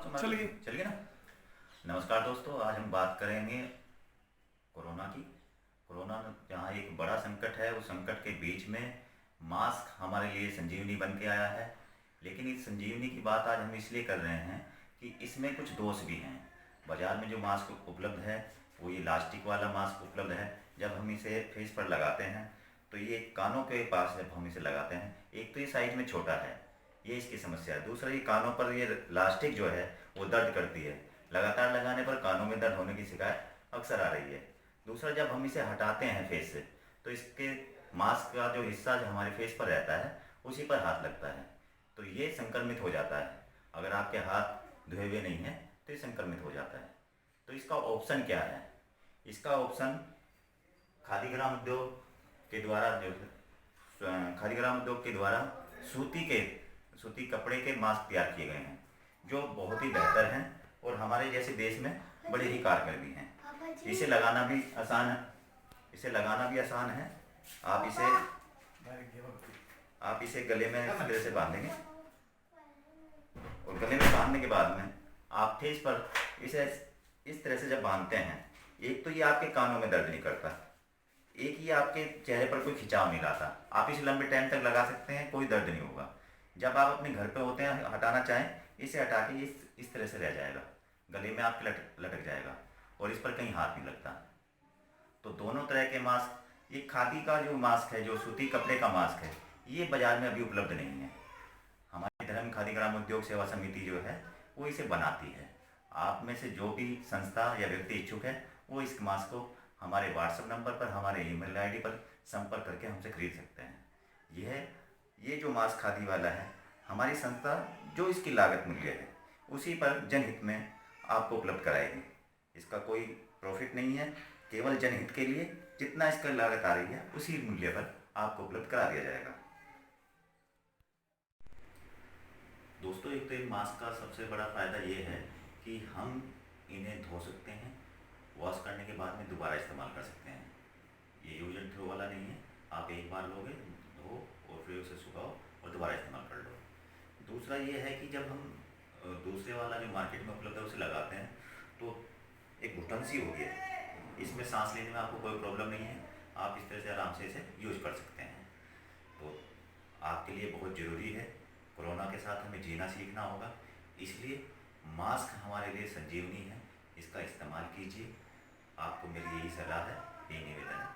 चलिए। चलिए ना। नमस्कार दोस्तों, आज हम बात करेंगे कोरोना की। कोरोना जहाँ एक बड़ा संकट है, उस संकट के बीच में मास्क हमारे लिए संजीवनी बन के आया है। लेकिन इस संजीवनी की बात आज हम इसलिए कर रहे हैं कि इसमें कुछ दोष भी हैं। बाज़ार में जो मास्क उपलब्ध है वो ये इलास्टिक वाला मास्क उपलब्ध है। जब हम इसे फेस पर लगाते हैं तो ये कानों के पास जब हम इसे लगाते हैं, एक तो ये साइज में छोटा है, ये इसकी समस्या है। दूसरा, ये कानों पर ये इलास्टिक जो है वो दर्द करती है। लगातार लगाने पर कानों में दर्द होने की शिकायत अक्सर आ रही है। दूसरा, जब हम इसे हटाते हैं फेस से तो इसके मास्क का जो हिस्सा जो हमारे फेस पर रहता है उसी पर हाथ लगता है, तो ये संक्रमित हो जाता है। अगर आपके हाथ धोए हुए नहीं हैं तो ये संक्रमित हो जाता है। तो इसका ऑप्शन क्या है? इसका ऑप्शन खादी ग्राम उद्योग के द्वारा खादी ग्राम उद्योग के द्वारा सूती कपड़े के मास्क तैयार किए गए हैं, जो बहुत ही बेहतर हैं और हमारे जैसे देश में बड़े ही कारगर भी हैं। इसे लगाना भी आसान है। आप इसे गले में इस तरह से बांधेंगे और गले में बांधने के बाद में आप फेस पर इसे इस तरह से जब बांधते हैं, एक तो ये आपके कानों में दर्द नहीं करता, एक ये आपके चेहरे पर कोई खिंचाव नहीं लाता। आप इसे लंबे टाइम तक लगा सकते हैं, कोई दर्द नहीं होगा। जब आप अपने घर पे होते हैं, हटाना चाहें, इसे हटा के ये इस तरह से रह जाएगा, गले में आपके लटक जाएगा और इस पर कहीं हाथ नहीं लगता। तो दोनों तरह के मास्क, ये खादी का जो मास्क है, जो सूती कपड़े का मास्क है, ये बाज़ार में अभी उपलब्ध नहीं है। हमारी धर्म खादी ग्राम उद्योग सेवा समिति जो है वो इसे बनाती है। आप में से जो भी संस्था या व्यक्ति इच्छुक है वो इस मास्क को हमारे व्हाट्सएप नंबर पर, हमारे ईमेल आईडी पर संपर्क करके हमसे खरीद सकते हैं। ये जो मास्क खादी वाला है, हमारी संस्था जो इसकी लागत मूल्य है उसी पर जनहित में आपको उपलब्ध कराएगी। इसका कोई प्रॉफिट नहीं है, केवल जनहित के लिए जितना इसका लागत आ रही है उसी मूल्य पर आपको उपलब्ध करा दिया जाएगा। दोस्तों, एक तो इन मास्क का सबसे बड़ा फ़ायदा ये है कि हम इन्हें धो सकते हैं, वॉश करने के बाद में दोबारा इस्तेमाल कर सकते हैं। ये यूज एंड थ्रो वाला नहीं है। आप एक बार लोगे, धो और फिर उसे सुखाओ और दोबारा इस्तेमाल कर लो। दूसरा ये है कि जब हम दूसरे वाला जो मार्केट में उपलब्ध है उसे लगाते हैं तो एक घुटन सी होती है, इसमें सांस लेने में आपको कोई प्रॉब्लम नहीं है। आप इस तरह से आराम से इसे यूज कर सकते हैं। तो आपके लिए बहुत ज़रूरी है, कोरोना के साथ हमें जीना सीखना होगा, इसलिए मास्क हमारे लिए संजीवनी है। इसका इस्तेमाल कीजिए। आपको मेरी यही सलाह है, यही निवेदन है।